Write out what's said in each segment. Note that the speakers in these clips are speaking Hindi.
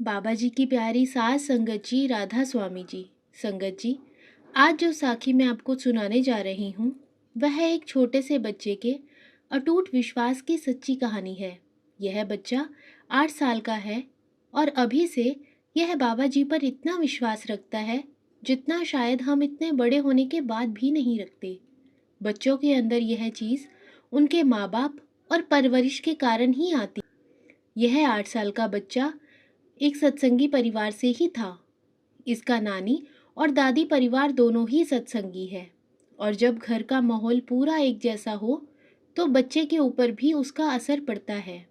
बाबा जी की प्यारी सास संगत जी राधा स्वामी जी। संगत जी, आज जो साखी मैं आपको सुनाने जा रही हूँ वह एक छोटे से बच्चे के अटूट विश्वास की सच्ची कहानी है। यह बच्चा 8 साल का है और अभी से यह बाबा जी पर इतना विश्वास रखता है जितना शायद हम इतने बड़े होने के बाद भी नहीं रखते। बच्चों के अंदर यह चीज़ उनके माँ बाप और परवरिश के कारण ही आती। यह 8 साल का बच्चा एक सत्संगी परिवार से ही था। इसका नानी और दादी परिवार दोनों ही सत्संगी है और जब घर का माहौल पूरा एक जैसा हो तो बच्चे के ऊपर भी उसका असर पड़ता है।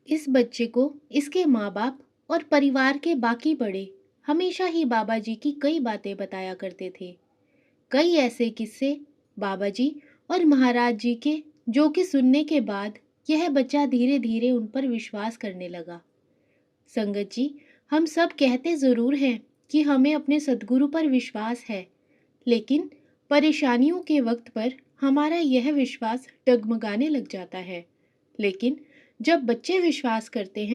इस बच्चे को इसके माँ बाप और परिवार के बाकी बड़े हमेशा ही बाबा जी की कई बातें बताया करते थे। कई ऐसे किस्से बाबा जी और महाराज जी के जो कि सुनने के बाद यह बच्चा धीरे धीरे उन पर विश्वास करने लगा। संगत जी, हम सब कहते ज़रूर हैं कि हमें अपने सद्गुरु पर विश्वास है, लेकिन परेशानियों के वक्त पर हमारा यह विश्वास डगमगाने लग जाता है। लेकिन जब बच्चे विश्वास करते हैं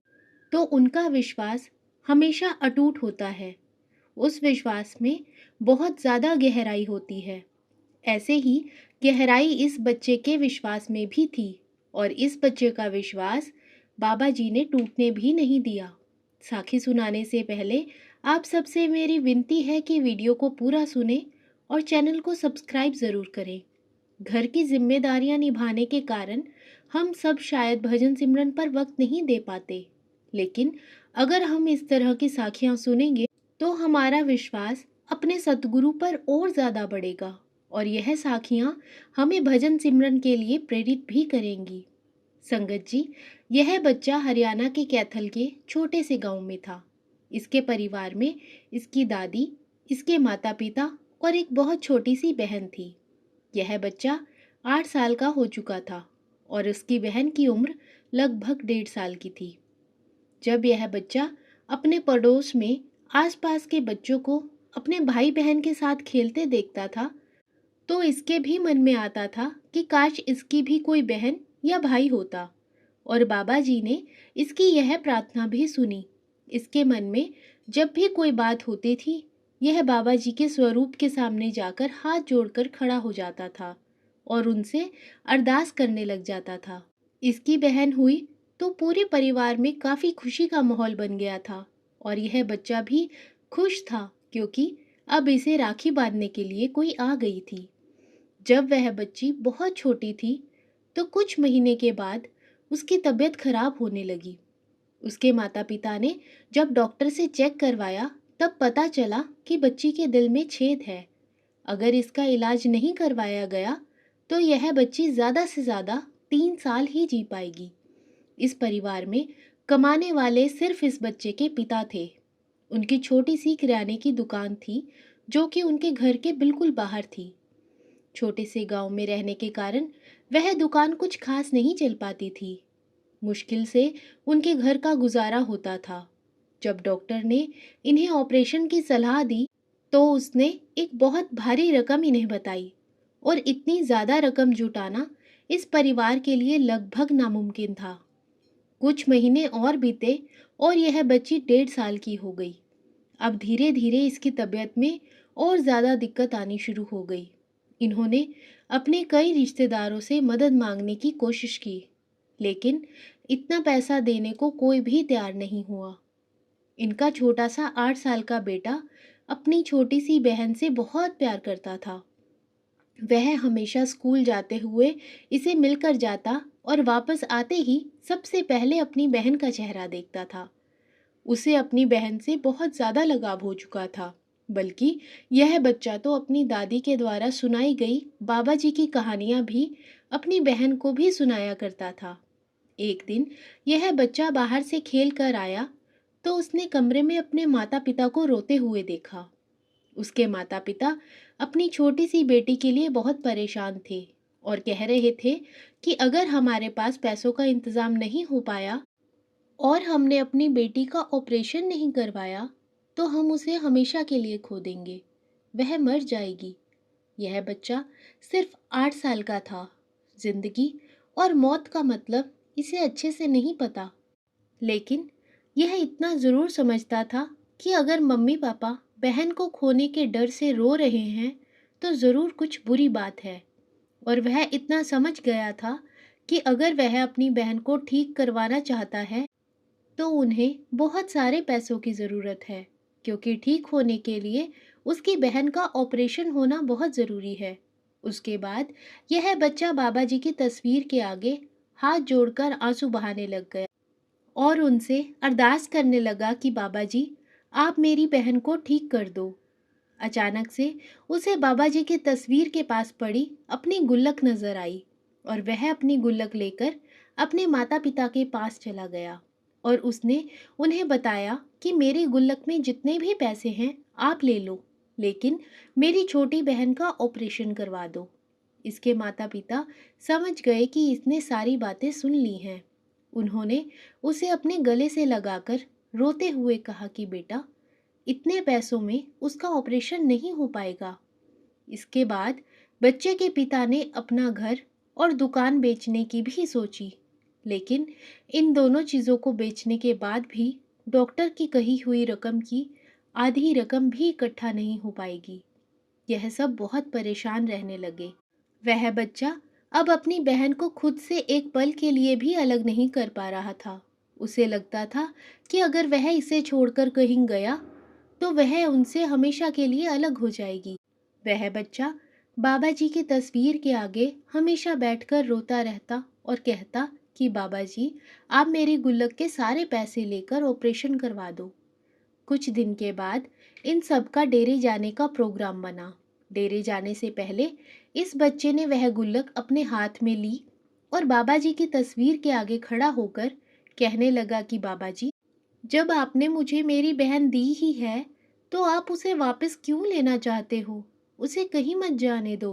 तो उनका विश्वास हमेशा अटूट होता है। उस विश्वास में बहुत ज़्यादा गहराई होती है। ऐसे ही गहराई इस बच्चे के विश्वास में भी थी और इस बच्चे का विश्वास बाबा जी ने टूटने भी नहीं दिया। साखी सुनाने से पहले आप सबसे मेरी विनती है कि वीडियो को पूरा सुने और चैनल को सब्सक्राइब ज़रूर करें। घर की जिम्मेदारियां निभाने के कारण हम सब शायद भजन सिमरन पर वक्त नहीं दे पाते, लेकिन अगर हम इस तरह की साखियां सुनेंगे तो हमारा विश्वास अपने सतगुरु पर और ज़्यादा बढ़ेगा और यह साखियां हमें भजन सिमरन के लिए प्रेरित भी करेंगी। संगत जी, यह बच्चा हरियाणा के कैथल के छोटे से गांव में था। इसके परिवार में इसकी दादी, इसके माता पिता और एक बहुत छोटी सी बहन थी। यह बच्चा 8 साल का हो चुका था और उसकी बहन की उम्र लगभग 1.5 साल की थी। जब यह बच्चा अपने पड़ोस में आसपास के बच्चों को अपने भाई बहन के साथ खेलते देखता था तो इसके भी मन में आता था कि काश इसकी भी कोई बहन या भाई होता। और बाबा जी ने इसकी यह प्रार्थना भी सुनी। इसके मन में जब भी कोई बात होती थी यह बाबा जी के स्वरूप के सामने जाकर हाथ जोड़कर खड़ा हो जाता था और उनसे अरदास करने लग जाता था। इसकी बहन हुई तो पूरे परिवार में काफ़ी खुशी का माहौल बन गया था और यह बच्चा भी खुश था क्योंकि अब इसे राखी बांधने के लिए कोई आ गई थी। जब वह बच्ची बहुत छोटी थी तो कुछ महीने के बाद उसकी तबीयत खराब होने लगी। उसके माता पिता ने जब डॉक्टर से चेक करवाया तब पता चला कि बच्ची के दिल में छेद है। अगर इसका इलाज नहीं करवाया गया तो यह बच्ची ज़्यादा से ज़्यादा 3 साल ही जी पाएगी। इस परिवार में कमाने वाले सिर्फ इस बच्चे के पिता थे। उनकी छोटी सी किराने की दुकान थी जो कि उनके घर के बिल्कुल बाहर थी। छोटे से गांव में रहने के कारण वह दुकान कुछ खास नहीं चल पाती थी। मुश्किल से उनके घर का गुजारा होता था। जब डॉक्टर ने इन्हें ऑपरेशन की सलाह दी तो उसने एक बहुत भारी रकम इन्हें बताई और इतनी ज़्यादा रकम जुटाना इस परिवार के लिए लगभग नामुमकिन था। कुछ महीने और बीते और यह बच्ची 1.5 साल की हो गई। अब धीरे धीरे इसकी तबीयत में और ज़्यादा दिक्कत आनी शुरू हो गई। इन्होंने अपने कई रिश्तेदारों से मदद मांगने की कोशिश की, लेकिन इतना पैसा देने को कोई भी तैयार नहीं हुआ। इनका छोटा सा 8 साल का बेटा अपनी छोटी सी बहन से बहुत प्यार करता था। वह हमेशा स्कूल जाते हुए इसे मिलकर जाता और वापस आते ही सबसे पहले अपनी बहन का चेहरा देखता था। उसे अपनी बहन से बहुत ज़्यादा लगाव हो चुका था। बल्कि यह बच्चा तो अपनी दादी के द्वारा सुनाई गई बाबा जी की कहानियाँ भी अपनी बहन को भी सुनाया करता था। एक दिन यह बच्चा बाहर से खेल कर आया तो उसने कमरे में अपने माता पिता को रोते हुए देखा। उसके माता पिता अपनी छोटी सी बेटी के लिए बहुत परेशान थे और कह रहे थे कि अगर हमारे पास पैसों का इंतज़ाम नहीं हो पाया और हमने अपनी बेटी का ऑपरेशन नहीं करवाया तो हम उसे हमेशा के लिए खो देंगे। वह मर जाएगी। यह बच्चा सिर्फ 8 साल का था। जिंदगी और मौत का मतलब इसे अच्छे से नहीं पता, लेकिन यह इतना ज़रूर समझता था कि अगर मम्मी पापा बहन को खोने के डर से रो रहे हैं तो ज़रूर कुछ बुरी बात है। और वह इतना समझ गया था कि अगर वह अपनी बहन को ठीक करवाना चाहता है तो उन्हें बहुत सारे पैसों की ज़रूरत है, क्योंकि ठीक होने के लिए उसकी बहन का ऑपरेशन होना बहुत ज़रूरी है। उसके बाद यह बच्चा बाबा जी की तस्वीर के आगे हाथ जोड़कर आंसू बहाने लग गया और उनसे अरदास करने लगा कि बाबा जी, आप मेरी बहन को ठीक कर दो। अचानक से उसे बाबा जी की तस्वीर के पास पड़ी अपनी गुल्लक नजर आई और वह अपनी गुल्लक लेकर अपने माता पिता के पास चला गया और उसने उन्हें बताया कि मेरी गुल्लक में जितने भी पैसे हैं आप ले लो, लेकिन मेरी छोटी बहन का ऑपरेशन करवा दो। इसके माता पिता समझ गए कि इसने सारी बातें सुन ली हैं। उन्होंने उसे अपने गले से लगाकर रोते हुए कहा कि बेटा, इतने पैसों में उसका ऑपरेशन नहीं हो पाएगा। इसके बाद बच्चे के पिता ने अपना घर और दुकान बेचने की भी सोची, लेकिन इन दोनों चीज़ों को बेचने के बाद भी डॉक्टर की कही हुई रकम की आधी रकम भी इकट्ठा नहीं हो पाएगी। यह सब बहुत परेशान रहने लगे। वह बच्चा अब अपनी बहन को खुद से एक पल के लिए भी अलग नहीं कर पा रहा था। उसे लगता था कि अगर वह इसे छोड़कर कहीं गया तो वह उनसे हमेशा के लिए अलग हो जाएगी। वह बच्चा बाबा जी की तस्वीर के आगे हमेशा बैठकर रोता रहता और कहता कि बाबा जी, आप मेरी गुल्लक के सारे पैसे लेकर ऑपरेशन करवा दो। कुछ दिन के बाद इन सब का डेरे जाने का प्रोग्राम बना। डेरे जाने से पहले इस बच्चे ने वह गुल्लक अपने हाथ में ली और बाबा जी की तस्वीर के आगे खड़ा होकर कहने लगा कि बाबा जी, जब आपने मुझे मेरी बहन दी ही है तो आप उसे वापस क्यों लेना चाहते हो? उसे कहीं मत जाने दो।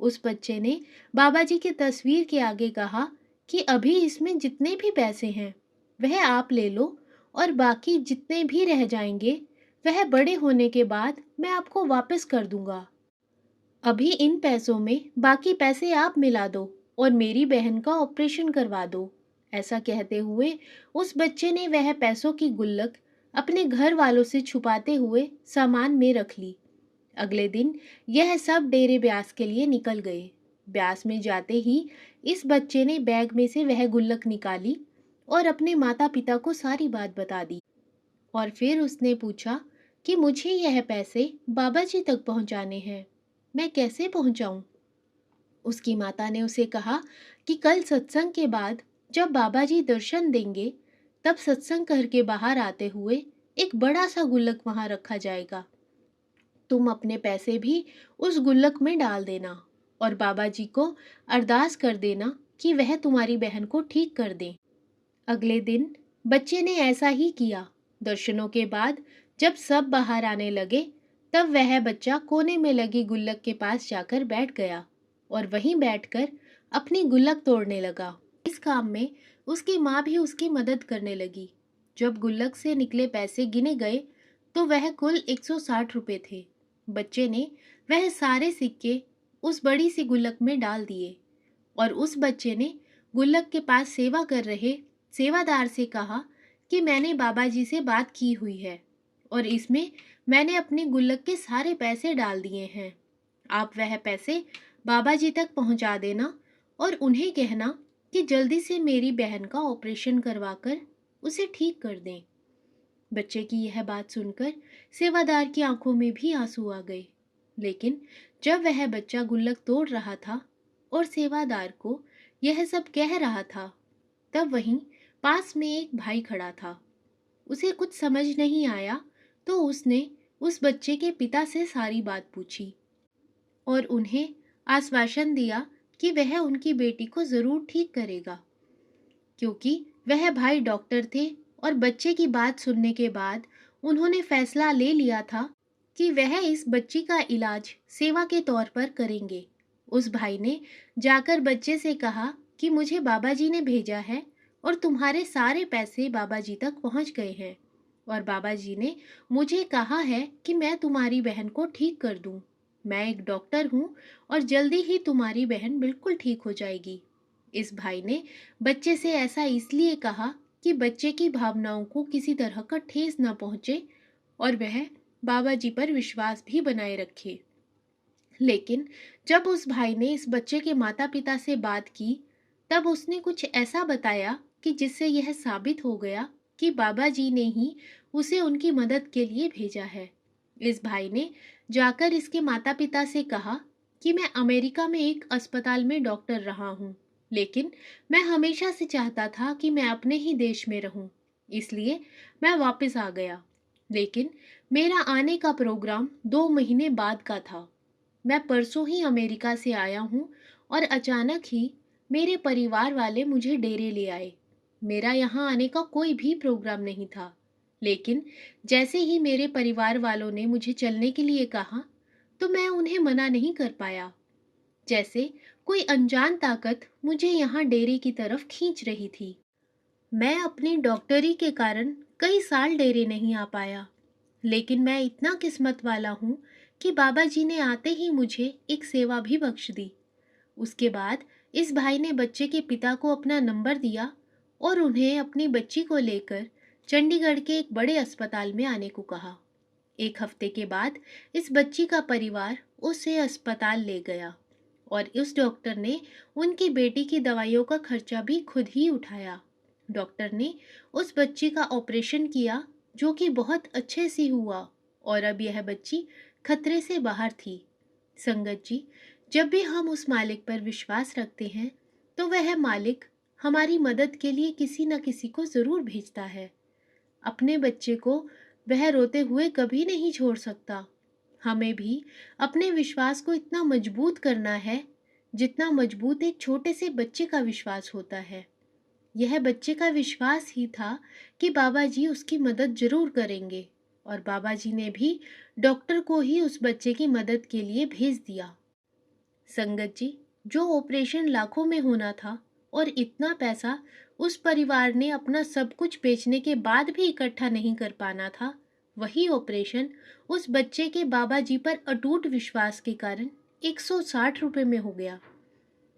उस बच्चे ने बाबा जी की तस्वीर के आगे कहा कि अभी इसमें जितने भी पैसे हैं वह आप ले लो और बाकी जितने भी रह जाएंगे वह बड़े होने के बाद मैं आपको वापस कर दूंगा। अभी इन पैसों में बाकी पैसे आप मिला दो और मेरी बहन का ऑपरेशन करवा दो। ऐसा कहते हुए उस बच्चे ने वह पैसों की गुल्लक अपने घर वालों से छुपाते हुए सामान में रख ली। अगले दिन यह सब डेरे ब्यास के लिए निकल गए। ब्यास में जाते ही इस बच्चे ने बैग में से वह गुल्लक निकाली और अपने माता पिता को सारी बात बता दी। और फिर उसने पूछा कि मुझे यह पैसे बाबा जी तक पहुंचाने हैं, मैं कैसे पहुंचाऊं? उसकी माता ने उसे कहा कि कल सत्संग के बाद जब बाबा जी दर्शन देंगे तब सत्संग करके बाहर आते हुए एक बड़ा सा गुल्लक वहां रखा जाएगा। तुम अपने पैसे भी उस गुल्लक में डाल देना और बाबा जी को अरदास कर देना कि वह तुम्हारी बहन को ठीक कर दें। अगले दिन बच्चे ने ऐसा ही किया। दर्शनों के बाद जब सब बाहर आने लगे तब वह बच्चा कोने में लगी गुल्लक के पास जाकर बैठ गया और वहीं बैठकर अपनी गुल्लक तोड़ने लगा। इस काम में उसकी माँ भी उसकी मदद करने लगी। जब गुल्लक से निकले पैसे गिने गए तो वह कुल 160 रुपए थे। बच्चे ने वह सारे सिक्के उस बड़ी सी गुल्लक में डाल दिए और उस बच्चे ने गुल्लक के पास सेवा कर रहे सेवादार से कहा कि मैंने बाबा जी से बात की हुई है और इसमें मैंने अपनी गुल्लक के सारे पैसे डाल दिए हैं। आप वह पैसे बाबा जी तक पहुंचा देना और उन्हें कहना कि जल्दी से मेरी बहन का ऑपरेशन करवाकर उसे ठीक कर दें। बच्चे की यह बात सुनकर सेवादार की आंखों में भी आंसू आ गए। लेकिन जब वह बच्चा गुल्लक तोड़ रहा था और सेवादार को यह सब कह रहा था तब वहीं पास में एक भाई खड़ा था। उसे कुछ समझ नहीं आया तो उसने उस बच्चे के पिता से सारी बात पूछी और उन्हें आश्वासन दिया कि वह उनकी बेटी को जरूर ठीक करेगा, क्योंकि वह भाई डॉक्टर थे और बच्चे की बात सुनने के बाद उन्होंने फैसला ले लिया था कि वह इस बच्ची का इलाज सेवा के तौर पर करेंगे। उस भाई ने जाकर बच्चे से कहा कि मुझे बाबा जी ने भेजा है और तुम्हारे सारे पैसे बाबा जी तक पहुंच गए हैं और बाबा जी ने मुझे कहा है कि मैं तुम्हारी बहन को ठीक कर दूं। मैं एक डॉक्टर हूं और जल्दी ही तुम्हारी बहन बिल्कुल ठीक हो जाएगी। इस भाई ने बच्चे से ऐसा इसलिए कहा कि बच्चे की भावनाओं को किसी तरह का ठेस न पहुंचे और वह बाबा जी पर विश्वास भी बनाए रखे। लेकिन जब उस भाई ने इस बच्चे के माता पिता से बात की, तब उसने कुछ ऐसा बताया कि जिससे यह साबित हो गया कि बाबा जी ने ही उसे उनकी मदद के लिए भेजा है। इस भाई ने जाकर इसके माता पिता से कहा कि मैं अमेरिका में एक अस्पताल में डॉक्टर रहा हूँ, लेकिन मैं हमेशा से चाहता था कि मैं अपने ही देश में रहूं, इसलिए मैं वापस आ गया। लेकिन मेरा आने का प्रोग्राम 2 महीने बाद का था। मैं परसों ही अमेरिका से आया हूँ और अचानक ही मेरे परिवार वाले मुझे डेरे ले आए। मेरा यहाँ आने का कोई भी प्रोग्राम नहीं था, लेकिन जैसे ही मेरे परिवार वालों ने मुझे चलने के लिए कहा, तो मैं उन्हें मना नहीं कर पाया। जैसे कोई अनजान ताकत मुझे यहाँ डेरे की तरफ खींच रही थी। मैं अपनी डॉक्टरी के कारण कई साल डेरे नहीं आ पाया, लेकिन मैं इतना किस्मत वाला हूँ कि बाबा जी ने आते ही मुझे एक सेवा भी बख्श दी। उसके बाद इस भाई ने बच्चे के पिता को अपना नंबर दिया और उन्हें अपनी बच्ची को लेकर चंडीगढ़ के एक बड़े अस्पताल में आने को कहा। 1 हफ्ते के बाद इस बच्ची का परिवार उसे अस्पताल ले गया और उस डॉक्टर ने उनकी बेटी की दवाइयों का खर्चा भी खुद ही उठाया। डॉक्टर ने उस बच्ची का ऑपरेशन किया, जो कि बहुत अच्छे से हुआ और अब यह बच्ची खतरे से बाहर थी। संगत जी, जब भी हम उस मालिक पर विश्वास रखते हैं, तो वह मालिक हमारी मदद के लिए किसी न किसी को जरूर भेजता है। अपने बच्चे को वह रोते हुए कभी नहीं छोड़ सकता। हमें भी अपने विश्वास को इतना मजबूत करना है, जितना मजबूत एक छोटे से बच्चे का विश्वास होता है। यह बच्चे का विश्वास ही था कि बाबा जी उसकी मदद जरूर करेंगे, और बाबा जी ने भी डॉक्टर को ही उस बच्चे की मदद के लिए भेज दिया। संगत जी, जो ऑपरेशन लाखों में होना था और इतना पैसा उस परिवार ने अपना सब कुछ बेचने के बाद भी इकट्ठा नहीं कर पाना था, वही ऑपरेशन उस बच्चे के बाबा जी पर अटूट विश्वास के कारण 160 रुपए में हो गया।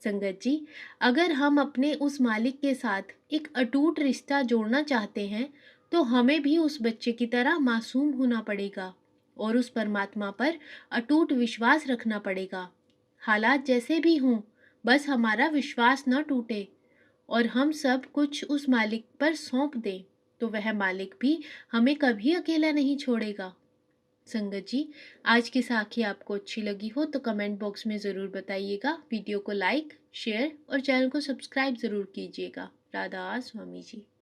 संगत जी, अगर हम अपने उस मालिक के साथ एक अटूट रिश्ता जोड़ना चाहते हैं, तो हमें भी उस बच्चे की तरह मासूम होना पड़ेगा और उस परमात्मा पर अटूट विश्वास रखना पड़ेगा। हालात जैसे भी हों, बस हमारा विश्वास न टूटे और हम सब कुछ उस मालिक पर सौंप दें, तो वह मालिक भी हमें कभी अकेला नहीं छोड़ेगा। संगत जी, आज की साखी आपको अच्छी लगी हो तो कमेंट बॉक्स में ज़रूर बताइएगा। वीडियो को लाइक, शेयर और चैनल को सब्सक्राइब ज़रूर कीजिएगा। राधा स्वामी जी।